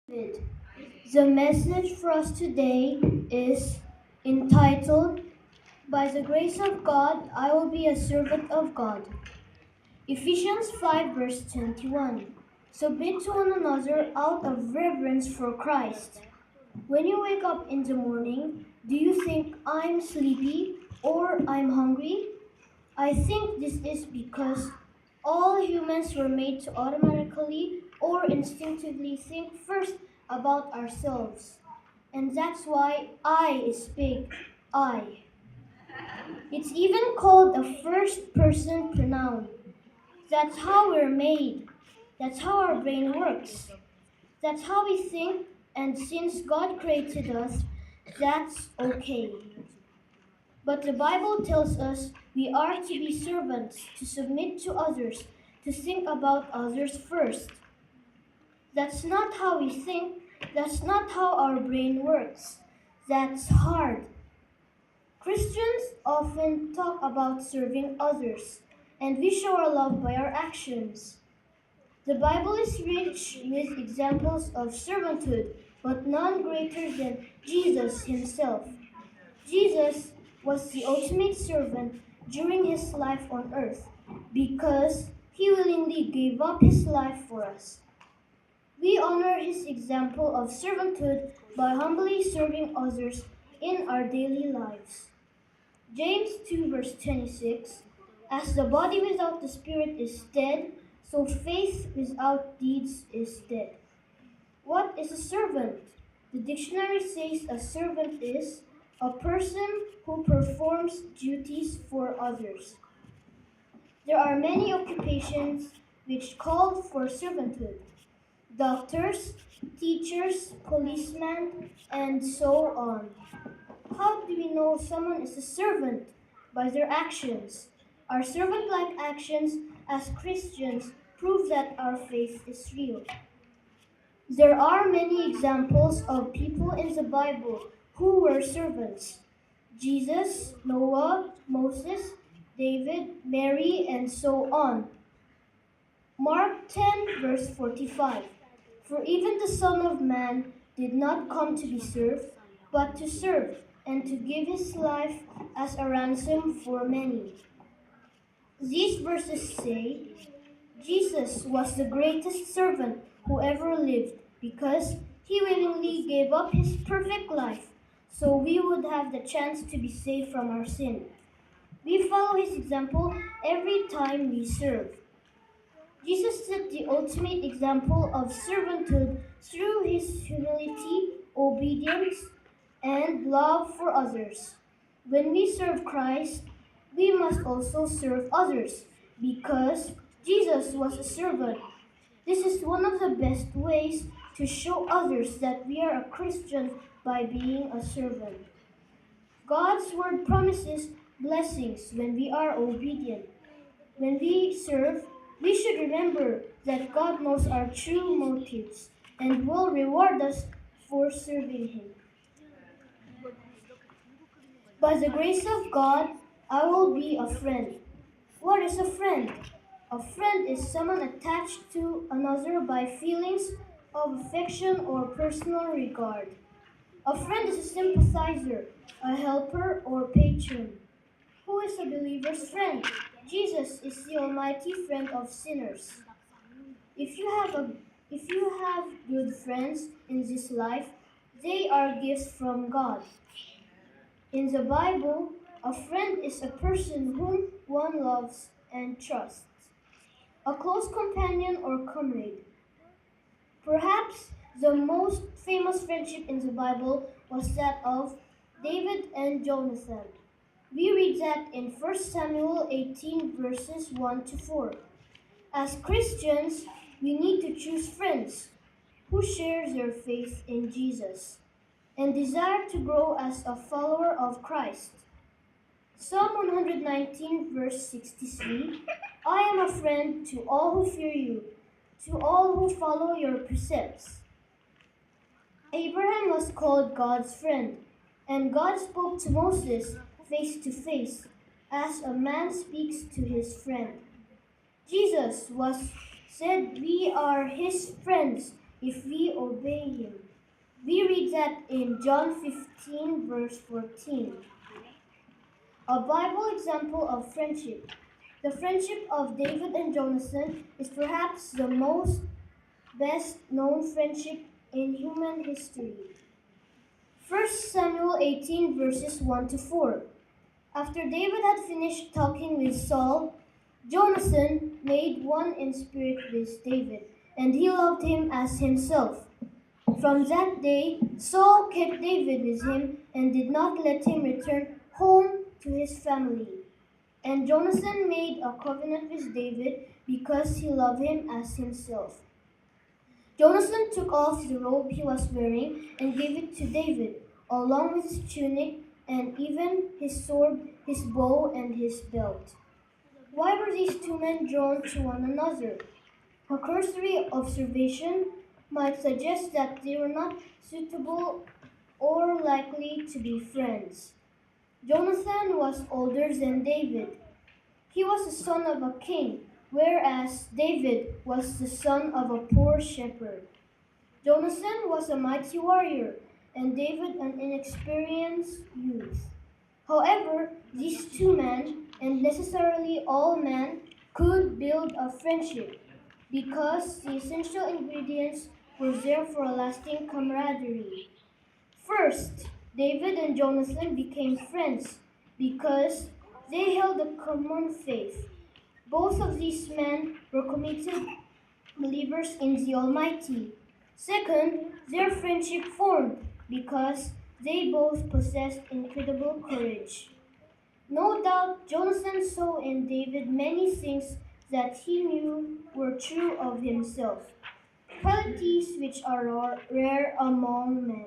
David. The message for us today is entitled, By the Grace of God, I Will Be a Servant of God. Ephesians 5 verse 21. Submit to one another out of reverence for Christ. When you wake up in the morning, do you think I'm sleepy or I'm hungry? I think this is because all humans were made to automatically or instinctively think first about ourselves. And that's why I is big, I. It's even called a first person pronoun. That's how we're made. That's how our brain works. That's how we think, and since God created us, that's okay. But the Bible tells us we are to be servants, to submit to others, to think about others first. That's not how we think, that's not how our brain works. That's hard. Christians often talk about serving others, and we show our love by our actions. The Bible is rich with examples of servanthood, but none greater than Jesus himself. Jesus was the ultimate servant during his life on earth because he willingly gave up his life for us. We honor his example of servanthood by humbly serving others in our daily lives. James 2 verse 26, As the body without the spirit is dead, so faith without deeds is dead. What is a servant? The dictionary says a servant is a person who performs duties for others. There are many occupations which call for servanthood. Doctors, teachers, policemen, and so on. How do we know someone is a servant? By their actions. Our servant-like actions as Christians prove that our faith is real. There are many examples of people in the Bible who were servants. Jesus, Noah, Moses, David, Mary, and so on. Mark 10 verse 45. For even the Son of Man did not come to be served, but to serve, and to give his life as a ransom for many. These verses say Jesus was the greatest servant who ever lived because he willingly gave up his perfect life so we would have the chance to be saved from our sin. We follow his example every time we serve. Jesus set the ultimate example of servanthood through his humility, obedience, and love for others. When we serve Christ, we must also serve others because Jesus was a servant. This is one of the best ways to show others that we are a Christian by being a servant. God's word promises blessings when we are obedient. When we serve, we should remember that God knows our true motives and will reward us for serving Him. By the grace of God, I will be a friend. What is a friend? A friend is someone attached to another by feelings of affection or personal regard. A friend is a sympathizer, a helper, or patron. Who is a believer's friend? Jesus is the almighty friend of sinners. If you have good friends in this life, they are gifts from God. In the Bible, a friend is a person whom one loves and trusts, a close companion or comrade. Perhaps the most famous friendship in the Bible was that of David and Jonathan. We read that in 1 Samuel 18 verses 1 to 4. As Christians, we need to choose friends who share their faith in Jesus and desire to grow as a follower of Christ. Psalm 119 verse 63, I am a friend to all who fear you, to all who follow your precepts. Abraham was called God's friend, and God spoke to Moses face to face, as a man speaks to his friend. Jesus was said we are his friends if we obey him. We read that in John 15, verse 14. A Bible example of friendship. The friendship of David and Jonathan is perhaps the most best known friendship in human history. 1 Samuel 18 verses 1 to 4. After David had finished talking with Saul, Jonathan made one in spirit with David, and he loved him as himself. From that day, Saul kept David with him and did not let him return home to his family. And Jonathan made a covenant with David because he loved him as himself. Jonathan took off the robe he was wearing and gave it to David, along with his tunic and even his sword, his bow, and his belt. Why were these two men drawn to one another? A cursory observation might suggest that they were not suitable or likely to be friends. Jonathan was older than David. He was the son of a king, whereas David was the son of a poor shepherd. Jonathan was a mighty warrior, and David an inexperienced youth. However, these two men, and necessarily all men, could build a friendship because the essential ingredients were there for a lasting camaraderie. First, David and Jonathan became friends because they held a common faith. Both of these men were committed believers in the Almighty. Second, their friendship formed because they both possessed incredible courage. No doubt Jonathan saw in David many things that he knew were true of himself, qualities which are rare among men.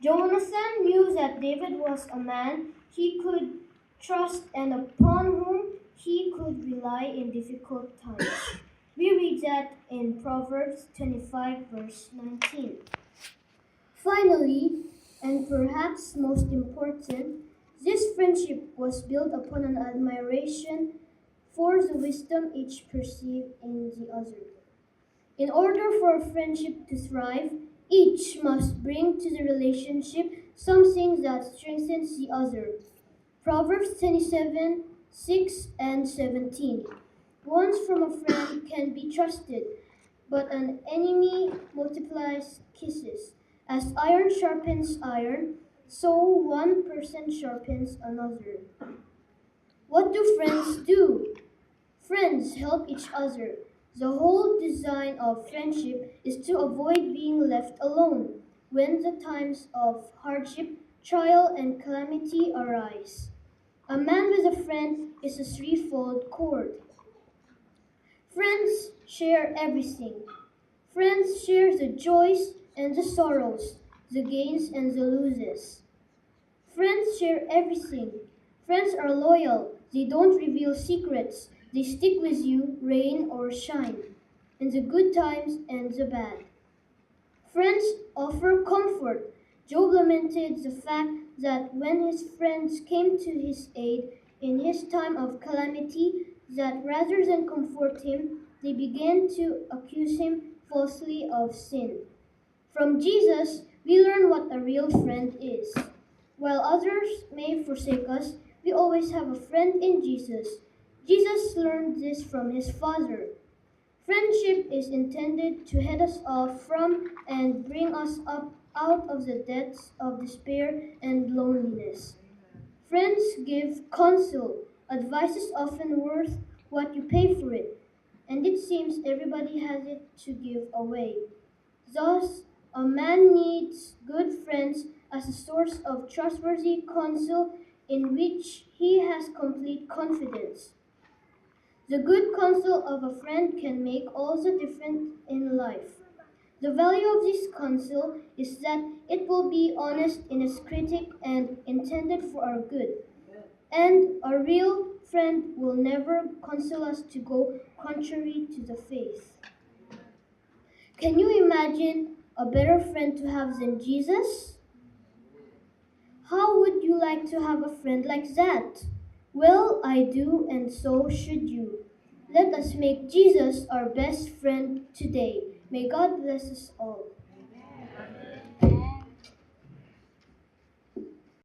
Jonathan knew that David was a man he could trust and upon whom he could rely in difficult times. We read that in Proverbs 25, verse 19. Finally, and perhaps most important, this friendship was built upon an admiration for the wisdom each perceived in the other. In order for a friendship to thrive, each must bring to the relationship something that strengthens the other. Proverbs 27, 6 and 17. Wounds from a friend can be trusted, but an enemy multiplies kisses. As iron sharpens iron, so one person sharpens another. What do friends do? Friends help each other. The whole design of friendship is to avoid being left alone when the times of hardship, trial, and calamity arise. A man with a friend is a threefold cord. Friends share everything. Friends share the joys and the sorrows, the gains and the losses. Friends share everything. Friends are loyal. They don't reveal secrets. They stick with you, rain or shine, in the good times and the bad. Friends offer comfort. Job lamented the fact that when his friends came to his aid in his time of calamity, that rather than comfort him, they began to accuse him falsely of sin. From Jesus, we learn what a real friend is. While others may forsake us, we always have a friend in Jesus. Jesus learned this from his Father. Friendship is intended to head us off from and bring us up out of the depths of despair and loneliness. Friends give counsel. Advice is often worth what you pay for it, and it seems everybody has it to give away. Thus, a man needs good friends as a source of trustworthy counsel in which he has complete confidence. The good counsel of a friend can make all the difference in life. The value of this counsel is that it will be honest in its critique and intended for our good. And a real friend will never counsel us to go contrary to the faith. Can you imagine a better friend to have than Jesus? How would you like to have a friend like that? Well, I do, and so should you. Let us make Jesus our best friend today. May God bless us all.